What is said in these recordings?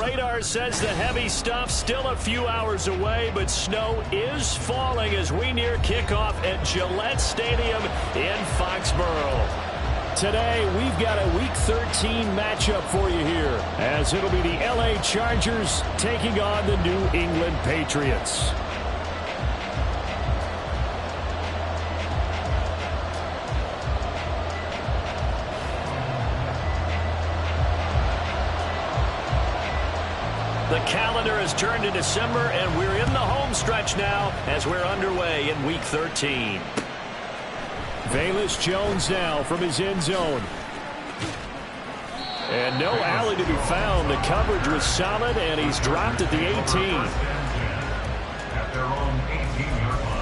radar says the heavy stuff still a few hours away, but snow is falling as we near kickoff at Gillette Stadium in Foxborough. Today, we've got a Week 13 matchup for you here, as it'll be the LA Chargers taking on the New England Patriots. The calendar has turned to December, and we're in the home stretch now as we're underway in Week 13. Velus Jones now from his end zone. And no alley to be found. The coverage was solid, and he's dropped at the 18. At their own 18-yard line.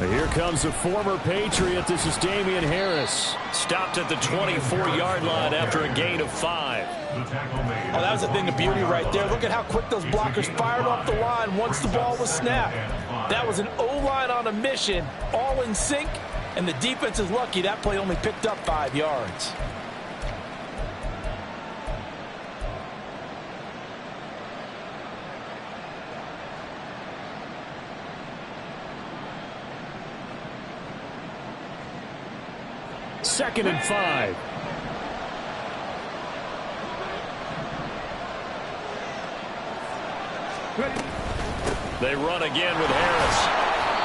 Here comes a former Patriot. This is Damian Harris. Stopped at the 24-yard line after a gain of 5. Oh, that was a thing of beauty right there. Look at how quick those blockers fired off the line once the ball was snapped. That was an O-line on a mission, all in sync, and the defense is lucky that play only picked up 5 yards. Second and 5. They run again with Harris.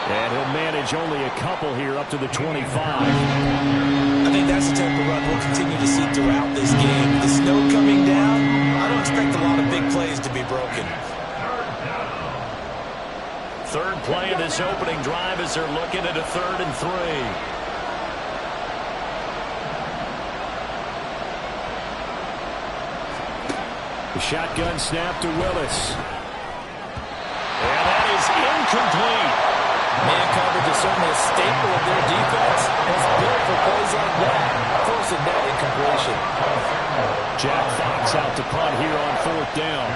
And he'll manage only a couple here up to the 25. I think that's the type of run we'll continue to see throughout this game. With the snow coming down, I don't expect a lot of big plays to be broken. Third play of this opening drive as they're looking at a 3rd and 3. The shotgun snap to Willis. And that is incomplete. Man coverage is certainly a staple of their defense. It's built for plays like that, forcing that incompletion. Jack Fox out to punt here on 4th down.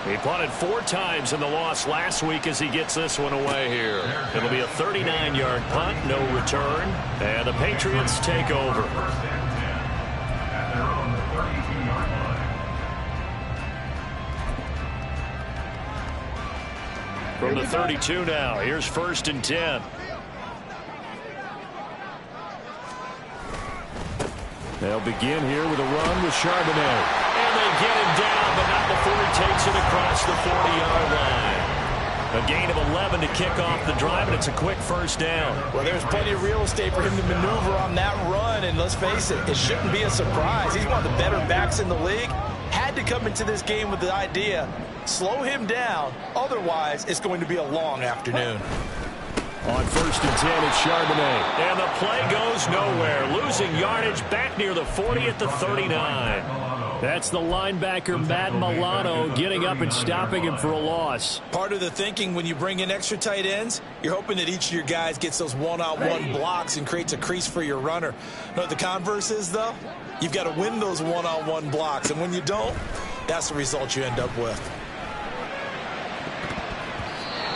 He punted 4 times in the loss last week as he gets this one away here. It'll be a 39-yard punt, no return, and the Patriots take over. From the 32 now, here's 1st and 10. They'll begin here with a run with Charbonnet. And they get him down, but not before he takes it across the 40-yard line. A gain of 11 to kick off the drive, and it's a quick 1st down. Well, there's plenty of real estate for him to maneuver on that run, and let's face it, it shouldn't be a surprise. He's one of the better backs in the league. Had to come into this game with the idea, slow him down, otherwise it's going to be a long afternoon. On 1st and 10, it's Charbonnet. And the play goes nowhere. Losing yardage back near the 40 at the 39. That's the linebacker, Matt Milano, getting up and stopping him for a loss. Part of the thinking when you bring in extra tight ends, you're hoping that each of your guys gets those one-on-one blocks and creates a crease for your runner. You know what the converse is, though? You've got to win those one-on-one blocks, and when you don't, that's the result you end up with.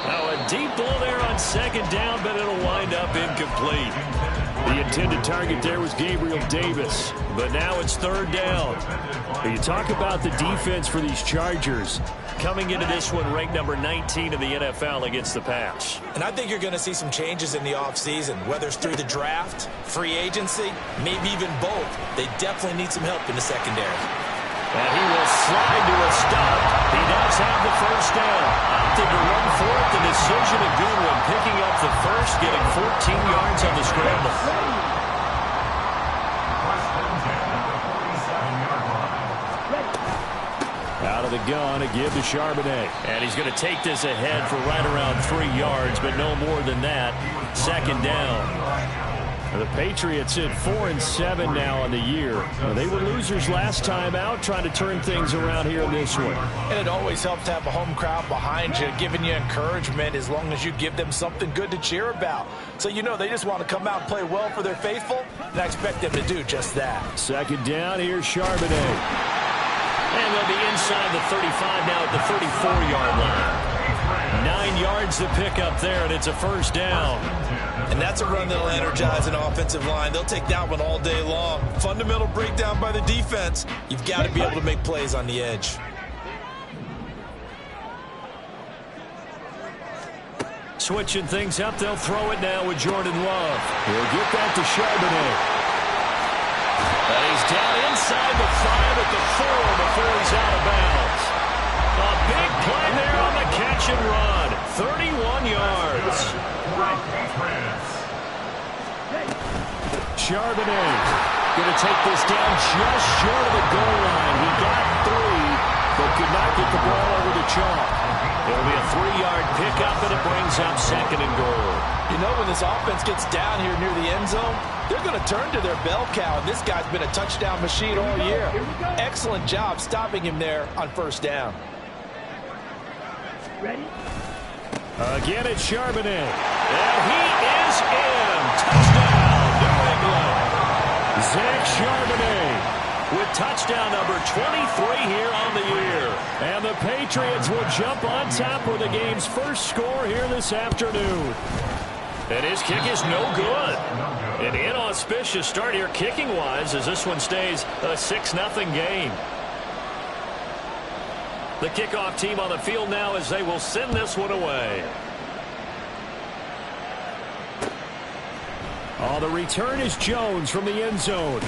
Now a deep ball there on 2nd down, but it'll wind up incomplete. The intended target there was Gabriel Davis, but now it's 3rd down. You talk about the defense for these Chargers. Coming into this one ranked number 19 in the NFL against the pass. And I think you're going to see some changes in the offseason, whether it's through the draft, free agency, maybe even both. They definitely need some help in the secondary. And he will slide to a stop. He does have the 1st down. Opted to run for it. The decision a good one. Picking up the 1st, getting 14 yards on the scramble. the gun, a give to Charbonnet. And he's going to take this ahead for right around 3 yards, but no more than that. Second down. The Patriots at 4-7 now on the year. They were losers last time out, trying to turn things around here in this one. And it always helps to have a home crowd behind you, giving you encouragement as long as you give them something good to cheer about. So you know they just want to come out and play well for their faithful, and I expect them to do just that. Second down, here's Charbonnet. And they'll be inside the 35 now at the 34-yard line. 9 yards to pick up there, and it's a first down. And that's a run that'll energize an offensive line. They'll take that one all day long. Fundamental breakdown by the defense. You've got to be able to make plays on the edge. Switching things up, they'll throw it now with Jordan Love. He'll get that to Charbonnet. And he's down inside the 5 at the 4 before he's out of bounds. A big play there on the catch and run. 31 yards. Charbonnet going to take this down just short of the goal line. He got 3, but could not get the ball over the chalk. It'll be a 3-yard pickup, and it brings up second and goal. You know, when this offense gets down here near the end zone, they're going to turn to their bell cow, and this guy's been a touchdown machine all year. Excellent job stopping him there on first down. Ready? Again, it's Charbonnet. And he is in. Touchdown, New England. Zach Charbonnet with touchdown number 23 here on the year. And the Patriots will jump on top with the game's first score here this afternoon. And his kick is no good. An inauspicious start here kicking-wise as this one stays a 6-0 game. The kickoff team on the field now as they will send this one away. Oh, the return is Jones from the end zone.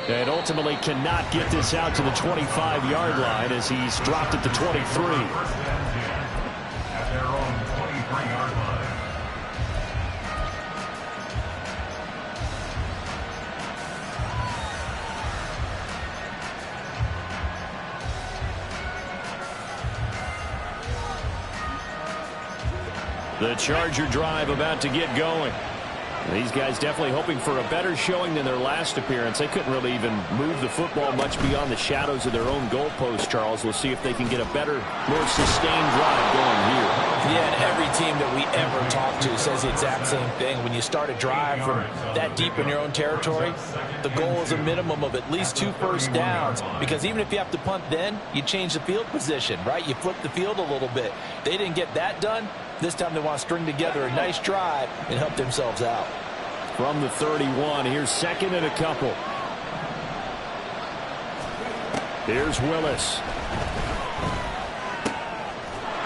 And ultimately cannot get this out to the 25-yard line as he's dropped at the 23. At their own 23-yard line. The Charger drive about to get going. These guys definitely hoping for a better showing than their last appearance. They couldn't really even move the football much beyond the shadows of their own goalpost, Charles. We'll see if they can get a better, more sustained drive going here. Yeah, and every team that we ever talk to says the exact same thing. When you start a drive from that deep in your own territory, the goal is a minimum of at least 2 first downs, because even if you have to punt then, you change the field position, right? You flip the field a little bit. They didn't get that done. This time they want to string together a nice drive and help themselves out. From the 31, here's second and a couple. Here's Willis.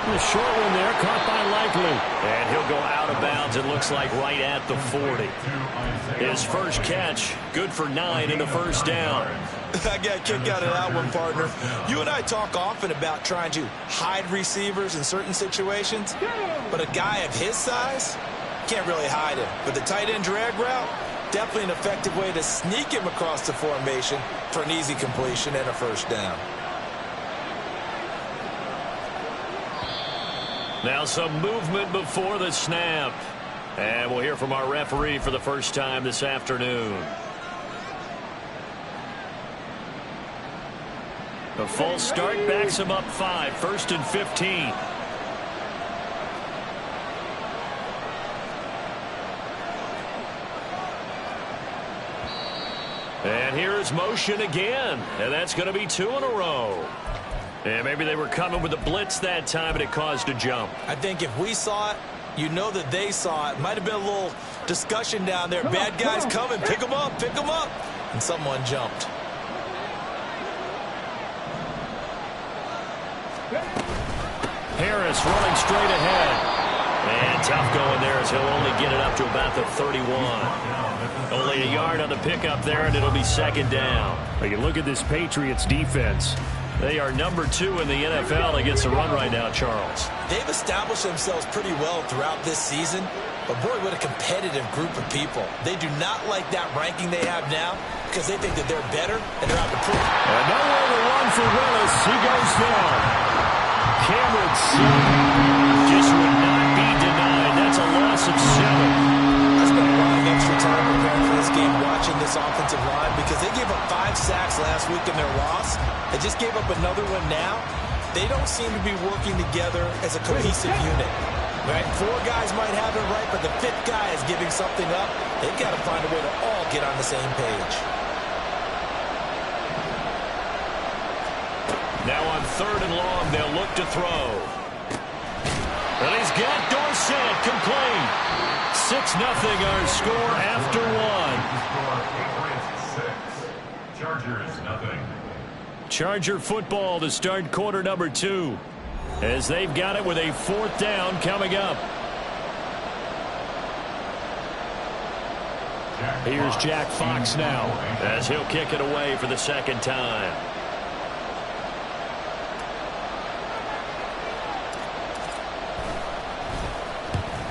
The short one there, caught by Likely. And he'll go out of bounds, it looks like right at the 40. His first catch, good for 9 in the first down. I got a kick out of that one, partner. You and I talk often about trying to hide receivers in certain situations, but a guy of his size can't really hide him. But the tight end drag route, definitely an effective way to sneak him across the formation for an easy completion and a first down. Now some movement before the snap. And we'll hear from our referee for the first time this afternoon. The false start backs him up 5, 1st and 15. And here's motion again. And that's going to be 2 in a row. And maybe they were coming with a blitz that time and it caused a jump. I think if we saw it, you know that they saw it. Might have been a little discussion down there. Bad guys coming. Pick them up. Pick them up. And someone jumped. Harris running straight ahead. And tough going there as he'll only get it up to about the 31. Only a yard on the pickup there, and it'll be second down. You look at this Patriots defense. They are number 2 in the NFL against the run right now, Charles. They've established themselves pretty well throughout this season. But, boy, what a competitive group of people. They do not like that ranking they have now because they think that they're better and they're out to prove it. And nowhere to run for Willis. He goes down. Cameron just would not be denied. That's a loss of 7. I spent a lot of extra time preparing for this game watching this offensive line because they gave up 5 sacks last week in their loss. They just gave up another one now. They don't seem to be working together as a cohesive unit. Right? 4 guys might have it right, but the 5th guy is giving something up. They've got to find a way to all get on the same page. Now on 3rd and long, they'll look to throw. And he's got Dorsett complete. 6-0 our score after 1. Chargers, nothing. Charger football to start quarter number 2. As they've got it with a 4th down coming up. Here's Jack Fox now as he'll kick it away for the 2nd time.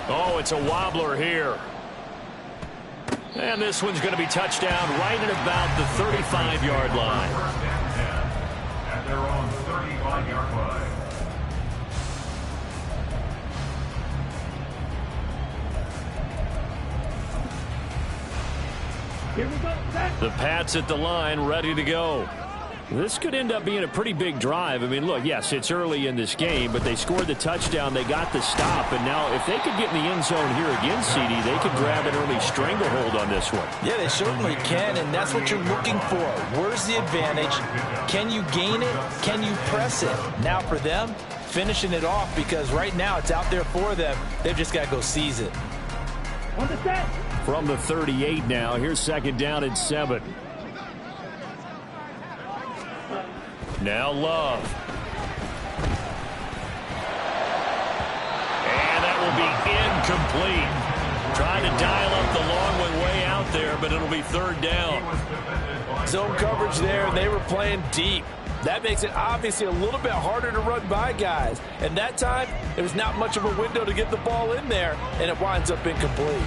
Oh, it's a wobbler here. And this one's going to be touchdown right at about the 35-yard line. First and 10 at their own 35-yard line. The Pats at the line, ready to go. This could end up being a pretty big drive. I mean, look, yes, it's early in this game, but they scored the touchdown, they got the stop, and now if they could get in the end zone here again, CD, they could grab an early stranglehold on this one. Yeah, they certainly can, and that's what you're looking for. Where's the advantage? Can you gain it? Can you press it? Now for them, finishing it off, because right now it's out there for them. They've just got to go seize it. From the 38 now, here's 2nd down and 7. Now Love. And that will be incomplete. Trying to dial up the long one way out there, but it'll be 3rd down. Zone coverage there, and they were playing deep. That makes it obviously a little bit harder to run by guys. And that time, there was not much of a window to get the ball in there, and it winds up incomplete.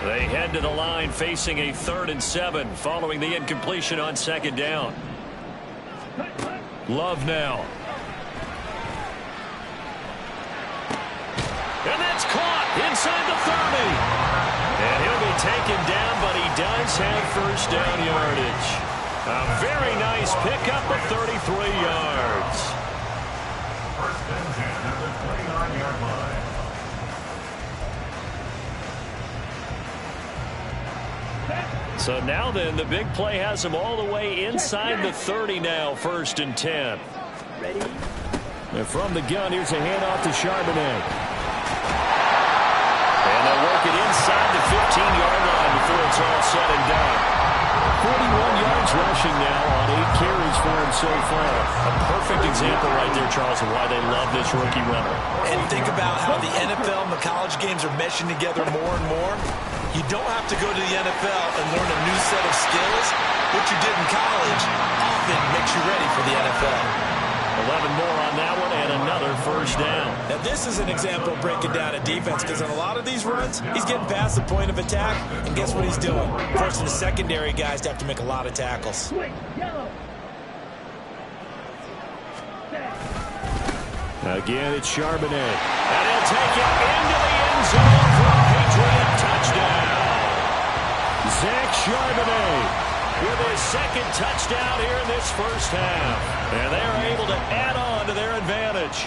They head to the line facing a 3rd and 7 following the incompletion on 2nd down. Love now. And that's caught inside the 30. And he'll be taken down, but he does have 1st down yardage. A very nice pickup of 33 yards. First and 10 at the 29-yard line. So now then, the big play has him all the way inside the 30 now, 1st and 10. And from the gun, here's a handoff to Charbonnet. And they'll work it inside the 15-yard line before it's all said and done. 41 yards rushing now on 8 carries for him so far. A perfect example right there, Charles, of why they love this rookie runner. And think about how the NFL and the college games are meshing together more and more. You don't have to go to the NFL and learn a new set of skills. What you did in college often makes you ready for the NFL. 11 more on that one and another 1st down. Now this is an example of breaking down a defense, because on a lot of these runs, he's getting past the point of attack, and guess what he's doing? Forcing the secondary guys to have to make a lot of tackles. Again, it's Charbonnet. And he'll take it into the end zone for a Patriot touchdown. Zach Charbonnet with his 2nd touchdown here in this 1st half. And they're able to add on to their advantage.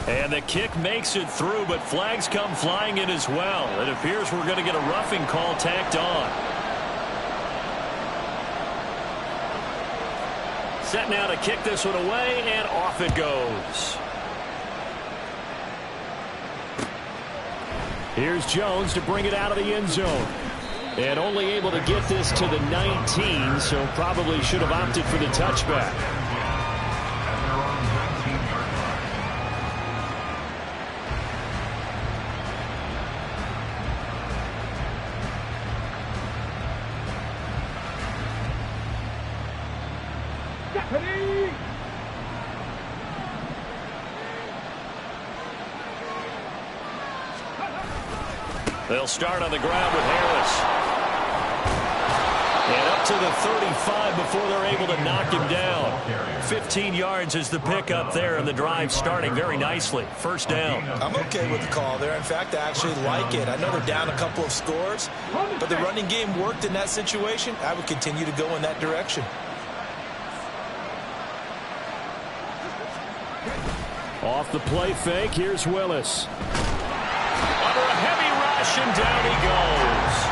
And the kick makes it through, but flags come flying in as well. It appears we're going to get a roughing call tacked on. Set now to kick this one away, and off it goes. Here's Jones to bring it out of the end zone. And only able to get this to the 19, so probably should have opted for the touchback. They'll start on the ground with Harris. to the 35 before they're able to knock him down. 15 yards is the pickup there, and the drive starting very nicely. First down. I'm okay with the call there. In fact, I actually like it. I know they're down a couple of scores, but the running game worked in that situation. I would continue to go in that direction. Off the play fake, here's Willis. Under a heavy rush, and down he goes.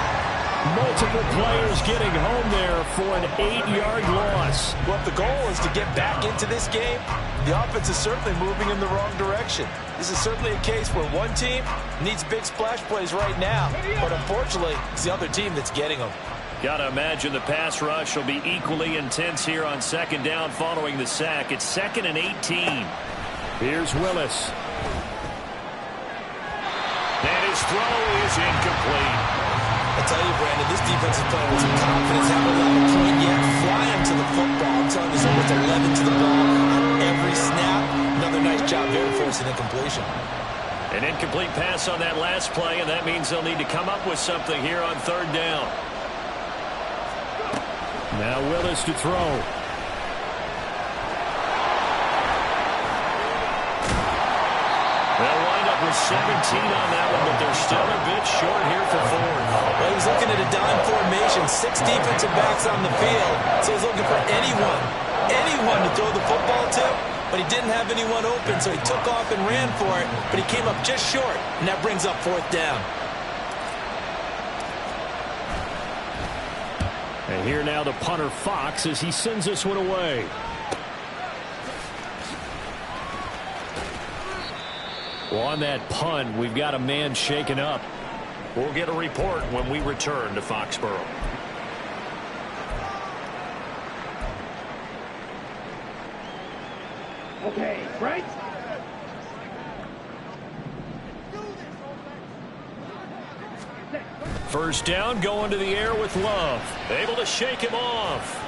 Multiple players getting home there for an 8-yard loss. Well, if the goal is to get back into this game, the offense is certainly moving in the wrong direction. This is certainly a case where one team needs big splash plays right now, but unfortunately, it's the other team that's getting them. Got to imagine the pass rush will be equally intense here on second down following the sack. It's 2nd and 18. Here's Willis. And his throw is incomplete. I tell you, Brandon, this defense is playing with some confidence. Haven't allowed a point yet. Flying to the football. I'm telling you, there's almost 11 to the ball on every snap. Another nice job there forcing incompletion. An incomplete pass on that last play, and that means they'll need to come up with something here on third down. Now Willis to throw. They'll wind up with 17 on that one, but they're still a bit short here for fourth. Well, he was looking at a dime formation, 6 defensive backs on the field, so he's looking for anyone to throw the football to, but he didn't have anyone open, so he took off and ran for it, but he came up just short, and that brings up fourth down. And here now the punter Fox as he sends this one away. Well, on that punt, we've got a man shaken up. We'll get a report when we return to Foxborough. Okay, right? First down, going to the air with Love. Able to shake him off.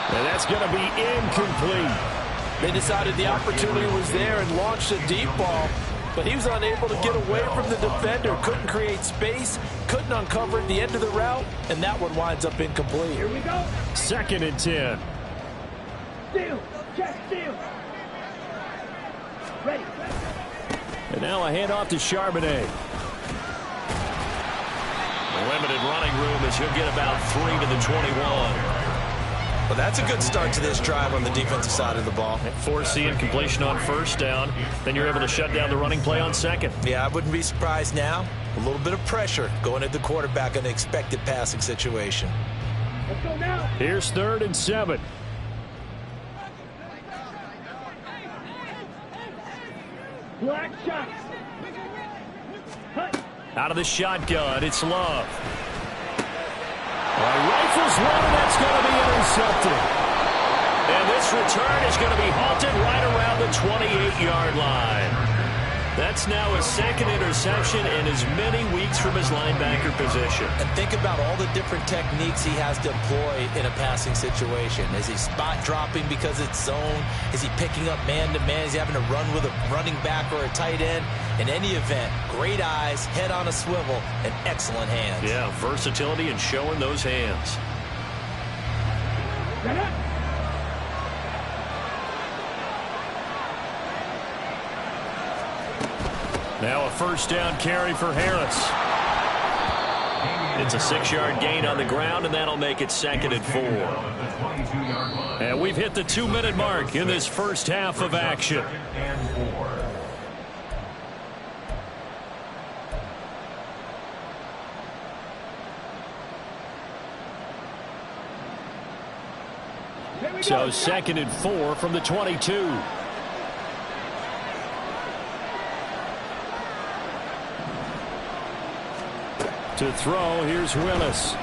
And that's going to be incomplete. They decided the opportunity was there and launched a deep ball, but he was unable to get away from the defender, couldn't create space, couldn't uncover at the end of the route, and that one winds up incomplete. Here we go. 2nd and 10. Steal. Check, steal. Ready. And now a handoff to Charbonnet. Limited running room as he'll get about 3 to the 21. Well, that's a good start to this drive on the defensive side of the ball. Force the incompletion on first down. Then you're able to shut down the running play on second. Yeah, I wouldn't be surprised now. A little bit of pressure going at the quarterback in an expected passing situation. Let's go now. Here's 3rd and 7. Black shot. Hut. Out of the shotgun, it's Love. Rifles one, and that's going to be intercepted. And this return is going to be halted right around the 28-yard line. That's now his 2nd interception in as many weeks from his linebacker position. And think about all the different techniques he has to employ in a passing situation. Is he spot dropping because it's zone? Is he picking up man-to-man? Is he having to run with a running back or a tight end? In any event, great eyes, head on a swivel, and excellent hands. Yeah, versatility and showing those hands. Get up. Now a first down carry for Harris. It's a 6-yard gain on the ground, and that'll make it 2nd and 4. And we've hit the 2-minute mark in this first half of action. So 2nd and 4 from the 22. To throw, here's Willis.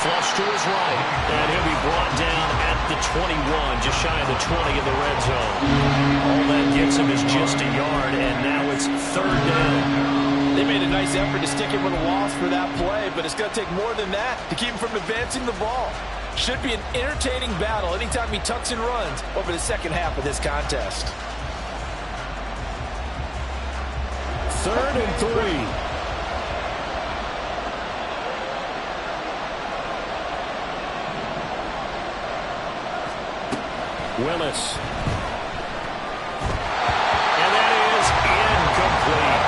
Flush to his right, and he'll be brought down at the 21, just shy of the 20 in the red zone. All that gets him is just a yard, and now it's 3rd down. They made a nice effort to stick him with a loss for that play, but it's going to take more than that to keep him from advancing the ball. Should be an entertaining battle anytime he tucks and runs over the second half of this contest. 3rd and 3. Willis. And that is incomplete.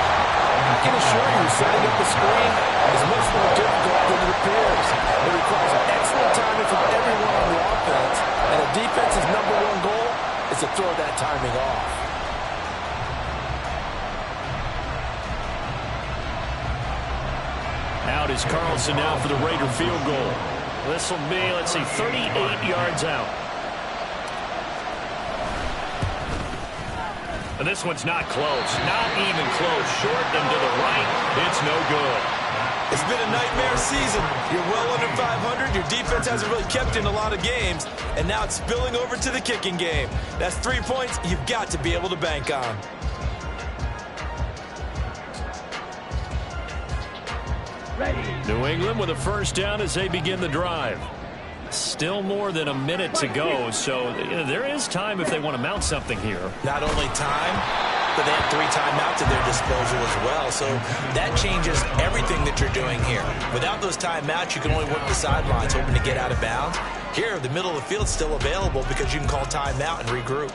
I can assure you, setting up a screen is much more difficult than it appears. It requires excellent timing from everyone on the offense, and a defense's #1 goal is to throw that timing off. Out is Carlson now for the Raider field goal. This will be, let's see, 38 yards out. And this one's not close. Not even close. Short and to the right. It's no good. It's been a nightmare season. You're well under 500. Your defense hasn't really kept in a lot of games. And now it's spilling over to the kicking game. That's 3 points you've got to be able to bank on. New England with a first down as they begin the drive. Still more than a minute to go, so there is time if they want to mount something here. Not only time, but they have 3 timeouts at their disposal as well, so that changes everything that you're doing here. Without those timeouts, you can only work the sidelines, hoping to get out of bounds. Here, the middle of the field is still available because you can call timeout and regroup.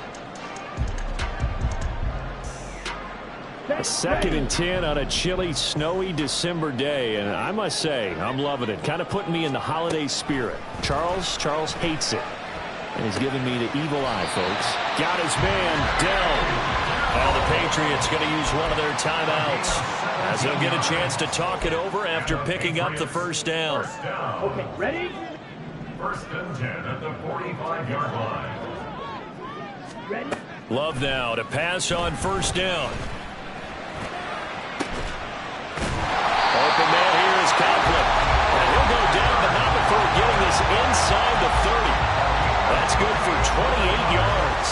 A 2nd and 10 on a chilly, snowy December day, and I must say, I'm loving it. Kind of putting me in the holiday spirit. Charles hates it, and he's giving me the evil eye, folks. Got his man, Dell. Well, the Patriots going to use one of their timeouts, as they'll get a chance to talk it over after picking up the first down. Okay, ready? 1st and 10 at the 45-yard line. Ready? Love now to pass on first down. Open man here is Conklin. And he'll go down, but not before getting this inside the 30. That's good for 28 yards.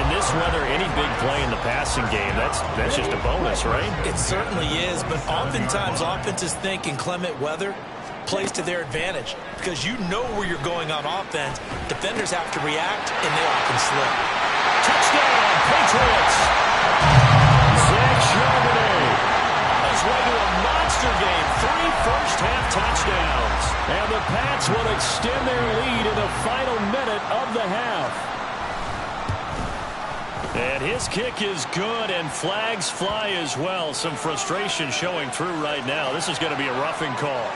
In this weather, any big play in the passing game, that's just a bonus, right? It certainly is, but oftentimes offenses think inclement weather plays to their advantage because you know where you're going on offense. Defenders have to react, and they often slip. Touchdown, Patriots! Zach Charbonnet on his way to a monster game. 3 first-half touchdowns. And the Pats will extend their lead in the final minute of the half. And his kick is good, and flags fly as well. Some frustration showing through right now. This is going to be a roughing call.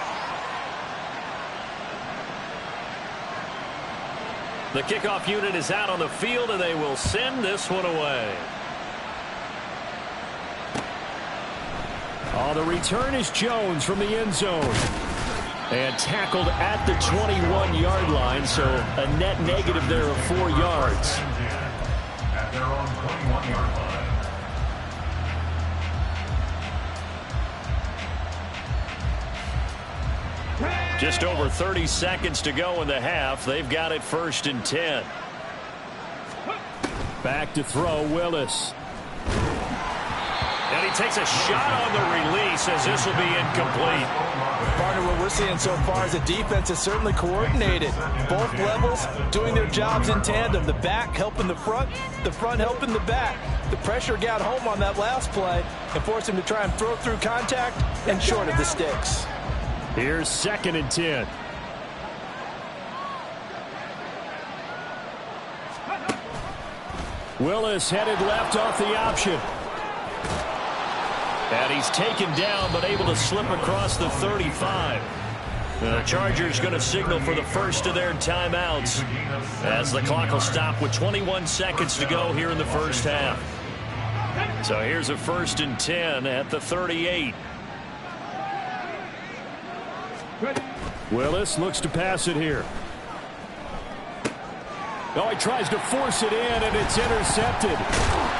The kickoff unit is out on the field, and they will send this one away. Oh, the return is Jones from the end zone. And tackled at the 21-yard line, so a net negative there of 4 yards. At their own 21-yard line. Just over 30 seconds to go in the half. They've got it 1st and 10. Back to throw, Willis. And he takes a shot on the release as this will be incomplete. Partner, what we're seeing so far is the defense is certainly coordinated. Both levels doing their jobs in tandem. The back helping the front helping the back. The pressure got home on that last play and forced him to try and throw through contact and short of the sticks. Here's 2nd and 10. Willis headed left off the option. And he's taken down, but able to slip across the 35. The Chargers going to signal for the first of their timeouts as the clock will stop with 21 seconds to go here in the first half. So here's a 1st and 10 at the 38. Willis looks to pass it here. Oh, he tries to force it in, and it's intercepted.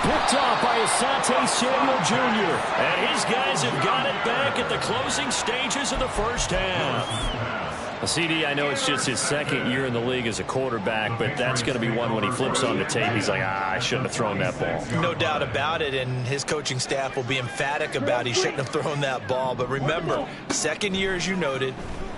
Picked off by Asante Samuel Jr. And his guys have got it back at the closing stages of the first half. CD, I know it's just his 2nd year in the league as a quarterback, but that's going to be one when he flips on the tape. He's like, I shouldn't have thrown that ball. No doubt about it, and his coaching staff will be emphatic about he shouldn't have thrown that ball. But remember, 2nd year, as you noted,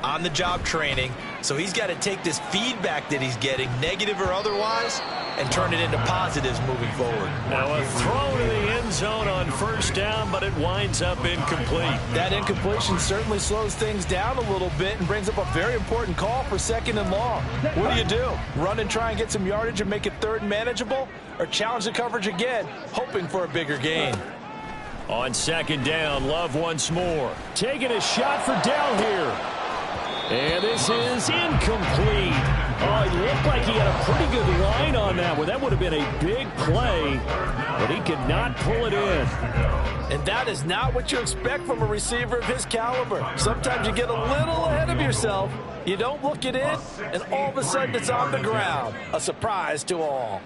on-the-job training, so he's got to take this feedback that he's getting, negative or otherwise, and turn it into positives moving forward. Now a throw to the end zone on first down, but it winds up incomplete. That incompletion certainly slows things down a little bit and brings up a very important call for 2nd and long. What do? Run and try and get some yardage and make it 3rd and manageable, or challenge the coverage again, hoping for a bigger gain? On 2nd down, Love once more. Taking a shot for Dell here. And this is incomplete. Oh, it looked like he had a pretty good line on that one. That would have been a big play, but he could not pull it in. And that is not what you expect from a receiver of his caliber. Sometimes you get a little ahead of yourself. You don't look it in, and all of a sudden it's on the ground. A surprise to all.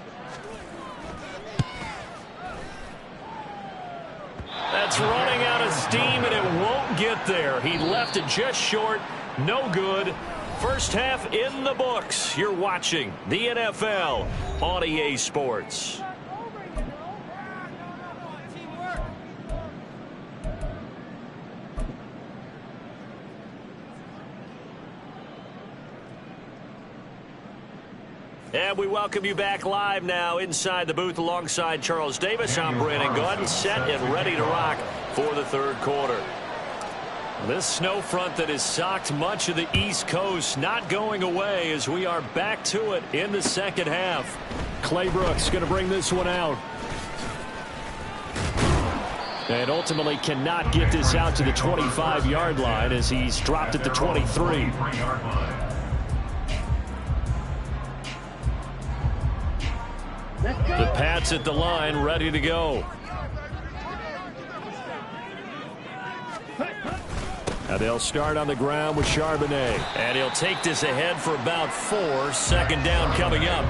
That's running out of steam, and it won't get there. He left it just short. No good. First half in the books. You're watching the NFL on EA Sports. And we welcome you back live now inside the booth alongside Charles Davis. I'm Brandon Gaudin, set and ready to rock for the 3rd quarter. This snow front that has socked much of the East Coast not going away as we are back to it in the 2nd half. Clay Brooks going to bring this one out. And ultimately cannot get this out to the 25-yard line as he's dropped at the 23. The Pats at the line, ready to go. Now they'll start on the ground with Charbonnet. And he'll take this ahead for about 4. 2nd down coming up.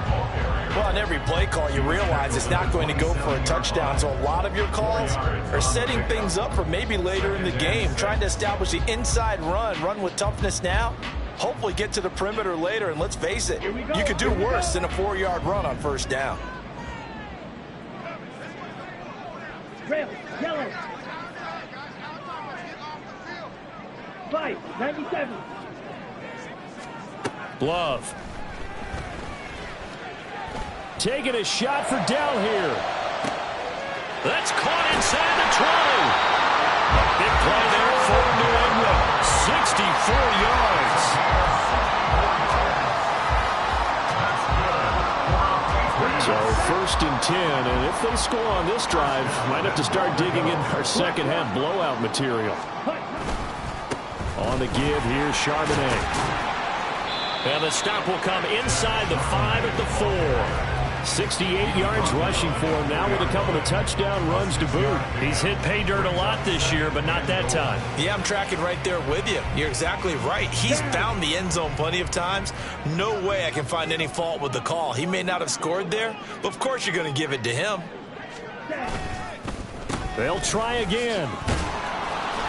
Well, on every play call, you realize it's not going to go for a touchdown. So a lot of your calls are setting things up for maybe later in the game, trying to establish the inside run with toughness now. Hopefully get to the perimeter later. And let's face it, you could do worse than a 4-yard run on 1st down. Yellow. 5-97. Love. Taking a shot for Dell here. That's caught inside the 20. Big play there for New England. 64 yards. So 1st and 10, and if they score on this drive, might have to start digging in our 2nd half blowout material. On the give, here's Charbonnet. And the stop will come inside the 5 at the 4. 68 yards rushing for him now with a couple of touchdown runs to boot. He's hit pay dirt a lot this year, but not that time. Yeah, I'm tracking right there with you. You're exactly right. He's found the end zone plenty of times. No way I can find any fault with the call. He may not have scored there, but of course you're going to give it to him. They'll try again.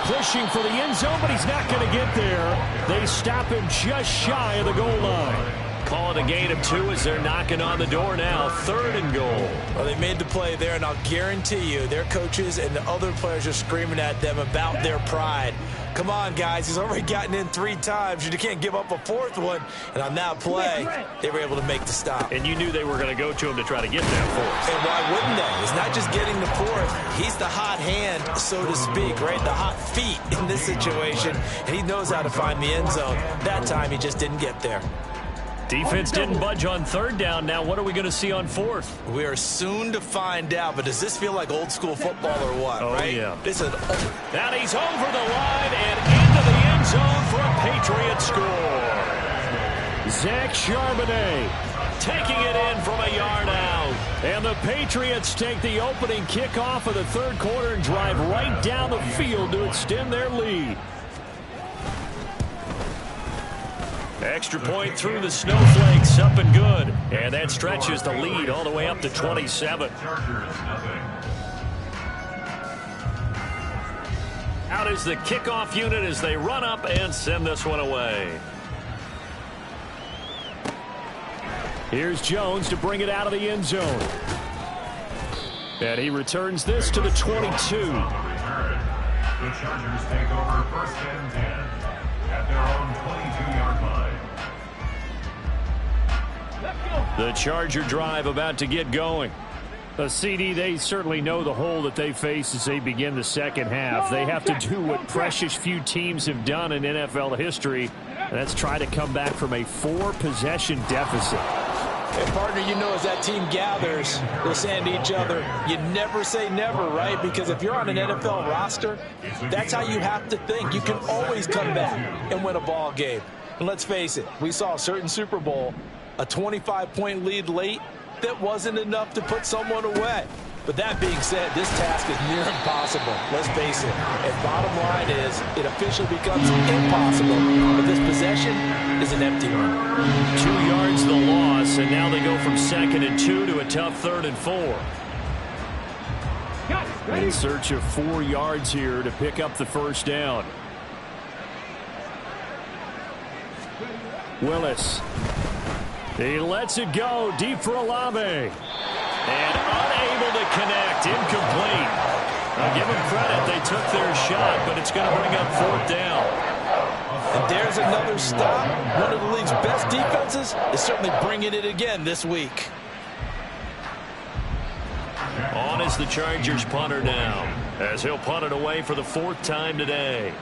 Pushing for the end zone, but he's not going to get there. They stop him just shy of the goal line. Call it a gain of 2 as they're knocking on the door now. 3rd and goal. Well, they made the play there, and I'll guarantee you their coaches and the other players are screaming at them about their pride. Come on, guys. He's already gotten in 3 times. You can't give up a 4th one. And on that play, they were able to make the stop. And you knew they were going to go to him to try to get that 4th. And why wouldn't they? It's not just getting the 4th. He's the hot hand, so to speak, right? The hot feet in this situation. And he knows how to find the end zone. That time, he just didn't get there. Defense didn't budge on 3rd down. Now what are we going to see on 4th? We are soon to find out, but does this feel like old school football or what, right? Yeah. This is and he's over the line and into the end zone for a Patriot score. Zach Charbonnet taking it in from a yard out. And the Patriots take the opening kickoff of the 3rd quarter and drive right down the field to extend their lead. Extra point through the snowflakes, up and good. And that stretches the lead all the way up to 27. Out is the kickoff unit as they run up and send this one away. Here's Jones to bring it out of the end zone. And he returns this to the 22. The Chargers take over 1st and 10. at their own 22-yard line. The Charger drive about to get going. CD, they certainly know the hole that they face as they begin the second half. They have to do what precious few teams have done in NFL history, and that's try to come back from a 4-possession deficit. And partner, you know, as that team gathers, they're saying to each other, you never say never, right? Because if you're on an NFL roster, that's how you have to think. You can always come back and win a ball game. And let's face it, we saw a certain Super Bowl, a 25-point lead late, that wasn't enough to put someone away. But that being said, this task is near impossible. Let's face it. And bottom line is, it officially becomes impossible. But this possession is an empty one. 2 yards the loss, and now they go from 2nd and 2 to a tough 3rd and 4. In search of 4 yards here to pick up the first down. Willis. He lets it go deep for Olave. And unable to connect. Incomplete. I'll give them credit. They took their shot, but it's going to bring up 4th down. And there's another stop. One of the league's best defenses is certainly bringing it again this week. On is the Chargers punter now, as he'll punt it away for the 4th time today.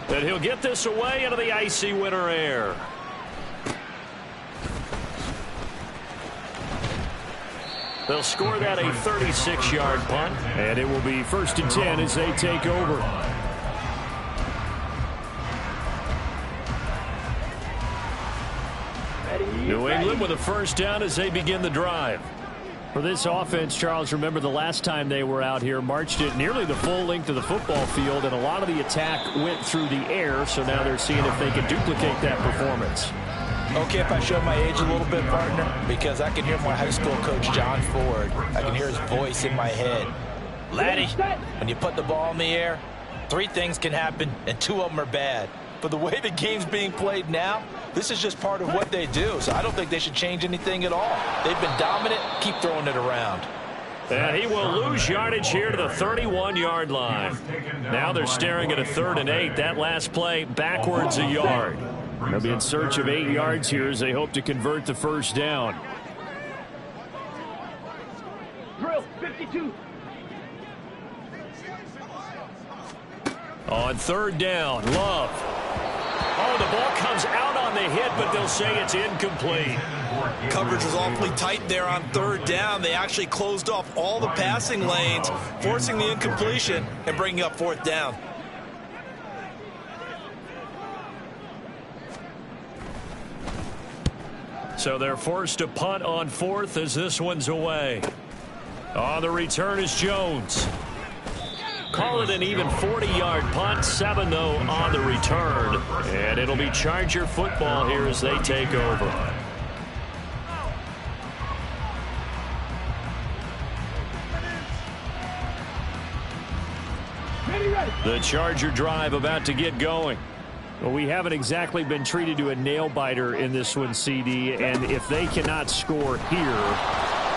And he'll get this away into the icy winter air. They'll score that a 36-yard punt. And it will be 1st and 10 as they take over. New England with a first down as they begin the drive. For this offense, Charles, remember the last time they were out here, marched it nearly the full length of the football field, and a lot of the attack went through the air, so now they're seeing if they can duplicate that performance. Okay, if I show my age a little bit, partner, because I can hear my high school coach, John Ford. I can hear his voice in my head. Laddie, when you put the ball in the air, 3 things can happen, and 2 of them are bad. But the way the game's being played now, this is just part of what they do. So I don't think they should change anything at all. They've been dominant. Keep throwing it around. And he will lose yardage here to the 31-yard line. Now they're staring at a 3rd and 8. That last play backwards a yard. They'll be in search of 8 yards here as they hope to convert the first down. Drill 52. On 3rd down, Love. Oh, the ball comes out on the hit, but they'll say it's incomplete. Coverage was awfully tight there on 3rd down. They actually closed off all the passing lanes, forcing the incompletion and bringing up 4th down. So they're forced to punt on 4th as this one's away. On the return is Jones. Call it an even 40-yard punt. 7, though, on the return. And it'll be Charger football here as they take over. The Charger drive about to get going. Well, we haven't exactly been treated to a nail-biter in this one, CD, and if they cannot score here,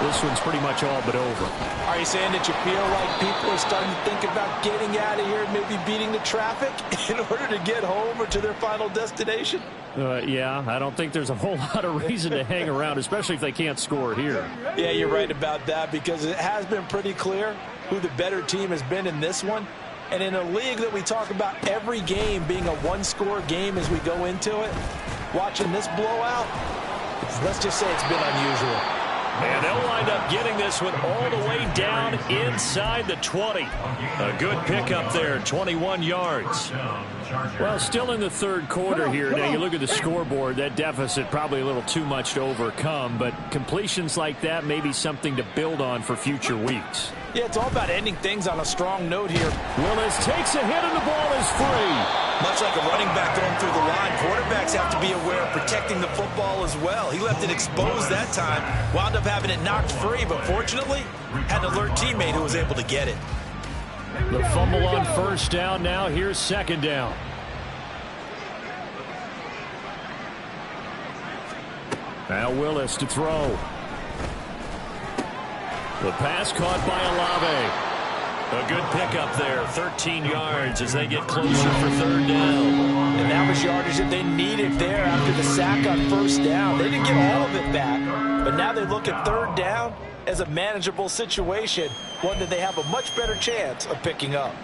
this one's pretty much all but over. Are you saying that you feel like people are starting to think about getting out of here and maybe beating the traffic in order to get home or to their final destination? Yeah, I don't think there's a whole lot of reason to hang around, especially if they can't score here. Yeah, you're right about that, because it has been pretty clear who the better team has been in this one. And in a league that we talk about every game being a one-score game as we go into it, watching this blowout, let's just say it's been unusual. And they'll wind up getting this one all the way down inside the 20. A good pickup there, 21 yards. Well, still in the 3rd quarter here. Now, you look at the scoreboard, that deficit probably a little too much to overcome, but completions like that may be something to build on for future weeks. Yeah, it's all about ending things on a strong note here. Willis takes a hit and the ball is free. Much like a running back going through the line, quarterbacks have to be aware of protecting the football as well. He left it exposed that time, wound up having it knocked free, but fortunately, had an alert teammate who was able to get it. The fumble on 1st down. Now here's 2nd down. Now Willis to throw. The pass caught by Olave. A good pickup there, 13 yards as they get closer for third down. And that was yardage that they needed there after the sack on first down. They didn't get all of it back, but now they look at third down as a manageable situation, one that they have a much better chance of picking up.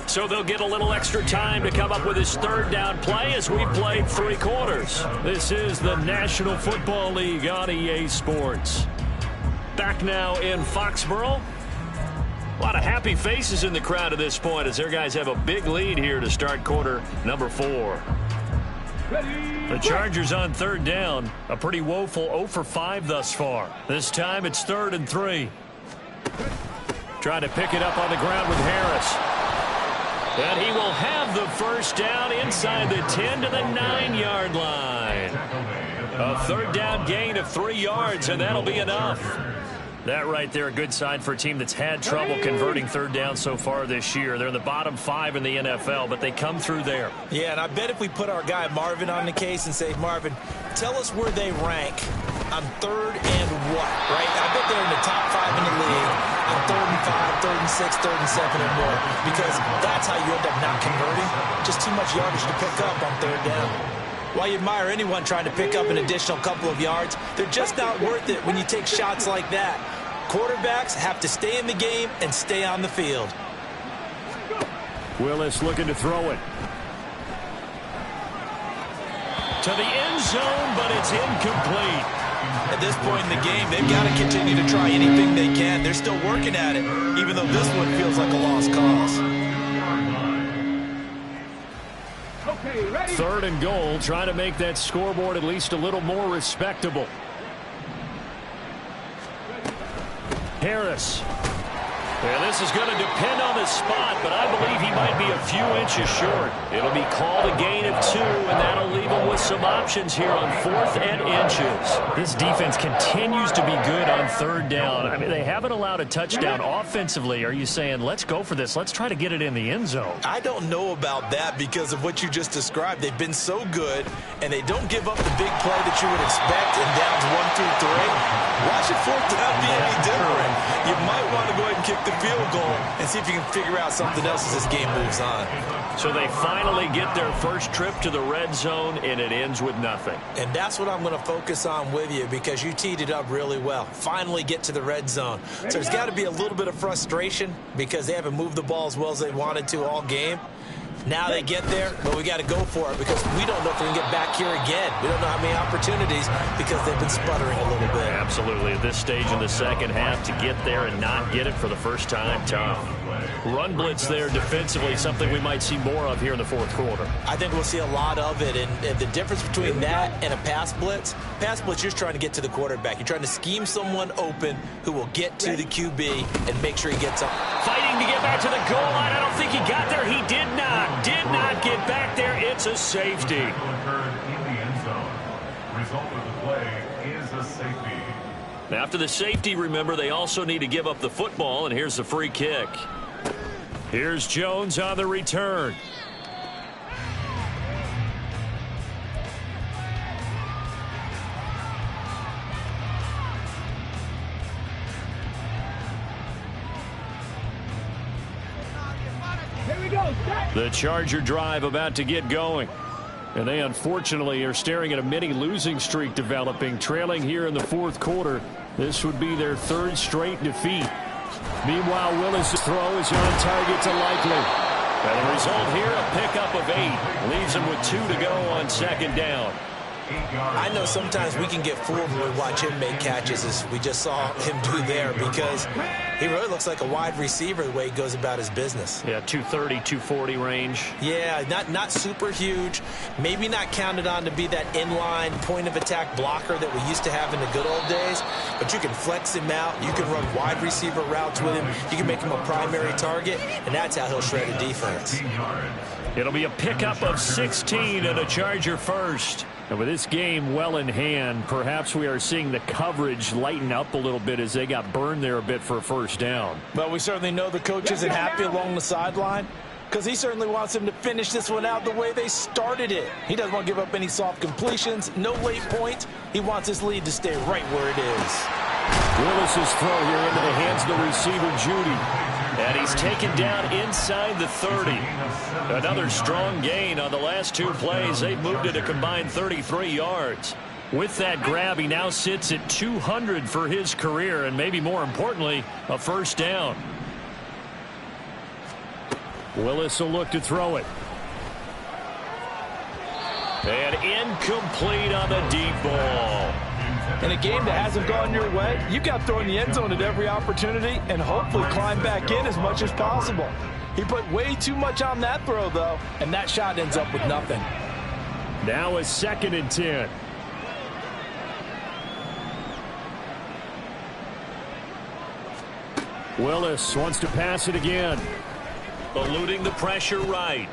So they'll get a little extra time to come up with his third down play as we played 3 quarters. This is the National Football League on EA Sports. Back now in Foxborough. A lot of happy faces in the crowd at this point as their guys have a big lead here to start quarter number 4. The Chargers on third down. A pretty woeful 0 for 5 thus far. This time it's 3rd and 3. Trying to pick it up on the ground with Harris. And he will have the first down inside the 10 to the 9-yard line. A third down gain of 3 yards, and that'll be enough. That right there, a good sign for a team that's had trouble converting third down so far this year. They're in the bottom 5 in the NFL, but they come through there. Yeah, and I bet if we put our guy Marvin on the case and say, Marvin, tell us where they rank on 3rd and what, right? I bet they're in the top 5 in the league on 3rd and 5, 3rd and 6, 3rd and 7 or more, because that's how you end up not converting. Just too much yardage to pick up on third down. While you admire anyone trying to pick up an additional couple of yards, they're just not worth it when you take shots like that. Quarterbacks have to stay in the game and stay on the field. Willis looking to throw it. To the end zone, but it's incomplete. At this point in the game, they've got to continue to try anything they can. They're still working at it, even though this one feels like a lost cause. 3rd and goal, trying to make that scoreboard at least a little more respectable. Harris. And this is going to depend on the spot, but I believe he might be a few inches short. It'll be called a gain of 2, and that'll leave him with some options here on 4th and inches. This defense continues to be good on third down. I mean, they haven't allowed a touchdown offensively. Are you saying, let's go for this, let's try to get it in the end zone? I don't know about that because of what you just described. They've been so good, and they don't give up the big play that you would expect in downs 1 through 3. Watch it 4th down be any different. You might want to go ahead and kick the field goal and see if you can figure out something else as this game moves on. So they finally get their first trip to the red zone, and it ends with nothing. And that's what I'm going to focus on with you because you teed it up really well. Finally get to the red zone. So there's got to be a little bit of frustration because they haven't moved the ball as well as they wanted to all game. Now they get there, but we got to go for it because we don't know if we can get back here again. We don't know how many opportunities because they've been sputtering a little bit. Absolutely. At this stage in the second half, to get there and not get it for the first time, tough. Run blitz there defensively, something we might see more of here in the 4th quarter. I think we'll see a lot of it, and the difference between that and a pass blitz, you're just trying to get to the quarterback. You're trying to scheme someone open who will get to the QB and make sure he gets up. Fighting to get back to the goal line. I don't think he got there. He did not. Did not get back there. It's a safety. In the end zone. Result of the play is a safety. After the safety, remember, they also need to give up the football, and here's the free kick. Here's Jones on the return. The Charger drive about to get going. And they unfortunately are staring at a mini losing streak developing, trailing here in the 4th quarter. This would be their 3rd straight defeat. Meanwhile, Willis' throw is on target to Likely. And the result here, a pickup of 8. Leaves him with 2 to go on 2nd down. I know sometimes we can get fooled when we watch him make catches, as we just saw him do there, because he really looks like a wide receiver the way he goes about his business. Yeah, 230, 240 range. Yeah, not super huge. Maybe not counted on to be that inline point-of-attack blocker that we used to have in the good old days, but you can flex him out. You can run wide receiver routes with him. You can make him a primary target, and that's how he'll shred a defense. It'll be a pickup of 16 and a Charger first. And with this game well in hand, perhaps we are seeing the coverage lighten up a little bit as they got burned there a bit for a first down. But we certainly know the coach isn't happy along the sideline. because he certainly wants them to finish this one out the way they started it. He doesn't want to give up any soft completions, no late points. He wants his lead to stay right where it is. Willis's throw here into the hands of the receiver, Judy. And he's taken down inside the 30. Another strong gain on the last two plays. They've moved it a combined 33 yards. With that grab, he now sits at 200 for his career, and maybe more importantly, a first down. Willis will look to throw it. And incomplete on the deep ball. In a game that hasn't gone your way, you've got to throw in the end zone at every opportunity and hopefully climb back in as much as possible. He put way too much on that throw, though, and that shot ends up with nothing. Now a 2nd and 10. Willis wants to pass it again. Eluding the pressure right.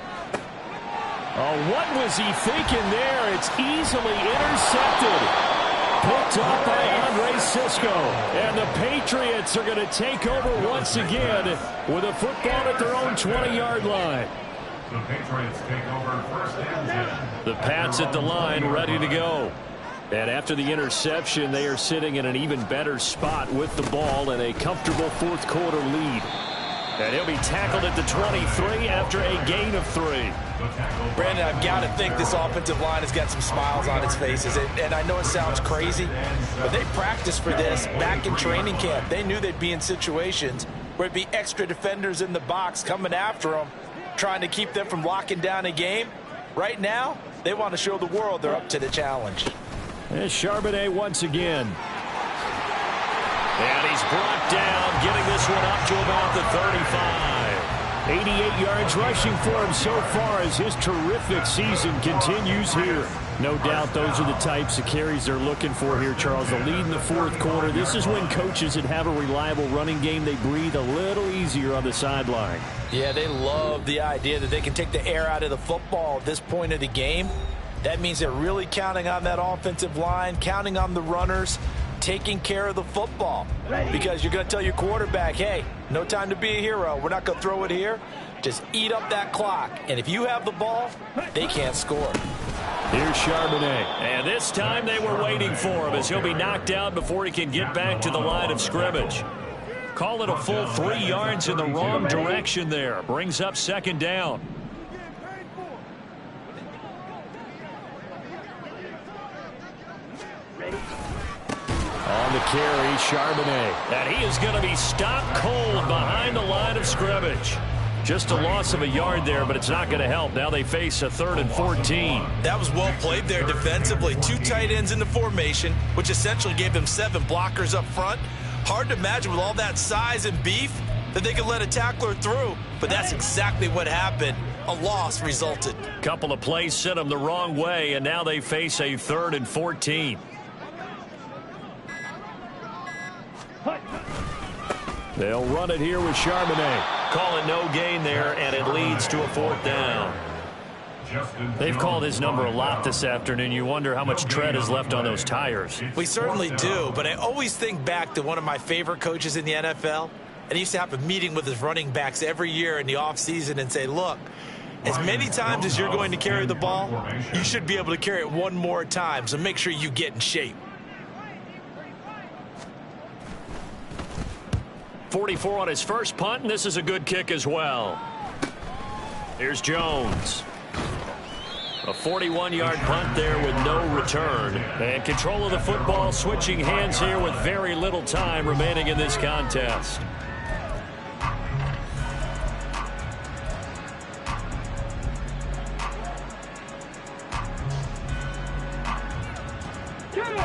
Oh, what was he thinking there? It's easily intercepted. Picked up by Andre Cisco. And the Patriots are going to take over once again with a football at their own 20-yard line. The Patriots take over first and 10. The Pats at the line, ready to go. And after the interception, they are sitting in an even better spot with the ball and a comfortable fourth-quarter lead. And he'll be tackled at the 23 after a gain of 3. Brandon, I've got to think this offensive line has got some smiles on its faces. And I know it sounds crazy, but they practiced for this back in training camp. They knew they'd be in situations where it'd be extra defenders in the box coming after them, trying to keep them from locking down a game. Right now, they want to show the world they're up to the challenge. There's Charbonnet once again. And he's brought down, getting this one up to about the 35. 88 yards rushing for him so far as his terrific season continues here. No doubt those are the types of carries they're looking for here, Charles. The lead in the fourth quarter. This is when coaches that have a reliable running game, they breathe a little easier on the sideline. Yeah, they love the idea that they can take the air out of the football at this point of the game. That means they're really counting on that offensive line, counting on the runners, taking care of the football. Because you're going to tell your quarterback, hey, no time to be a hero. We're not going to throw it here. Just eat up that clock. And if you have the ball, they can't score. Here's Charbonnet. And this time they were waiting for him as he'll be knocked out before he can get back to the line of scrimmage. Call it a full 3 yards in the wrong direction there. Brings up 2nd down. On the carry, Charbonnet. And he is going to be stopped cold behind the line of scrimmage. Just a loss of a yard there, but it's not going to help. Now they face a 3rd and 14. That was well played there defensively. 2 tight ends in the formation, which essentially gave them 7 blockers up front. Hard to imagine with all that size and beef that they could let a tackler through, but that's exactly what happened. A loss resulted. Couple of plays sent them the wrong way, and now they face a 3rd and 14. They'll run it here with Charbonnet. Call it no gain there, and it leads to a 4th down. They've called his number a lot this afternoon. You wonder how much tread is left on those tires. We certainly do, but I always think back to one of my favorite coaches in the NFL. And he used to have a meeting with his running backs every year in the offseason and say, look, as many times as you're going to carry the ball, you should be able to carry it one more time, so make sure you get in shape. 44 on his first punt, and this is a good kick as well. Here's Jones. A 41-yard punt there with no return. And control of the football, switching hands here with very little time remaining in this contest.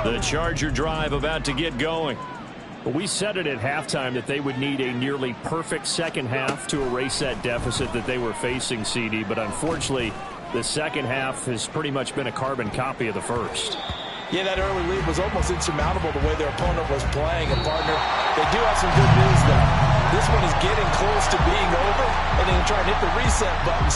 The Charger drive about to get going. We said it at halftime that they would need a nearly perfect second half to erase that deficit that they were facing, CD. But unfortunately, the second half has pretty much been a carbon copy of the first. Yeah, that early lead was almost insurmountable the way their opponent was playing. And, partner, they do have some good news, though. This one is getting close to being over, and they can try and hit the reset button.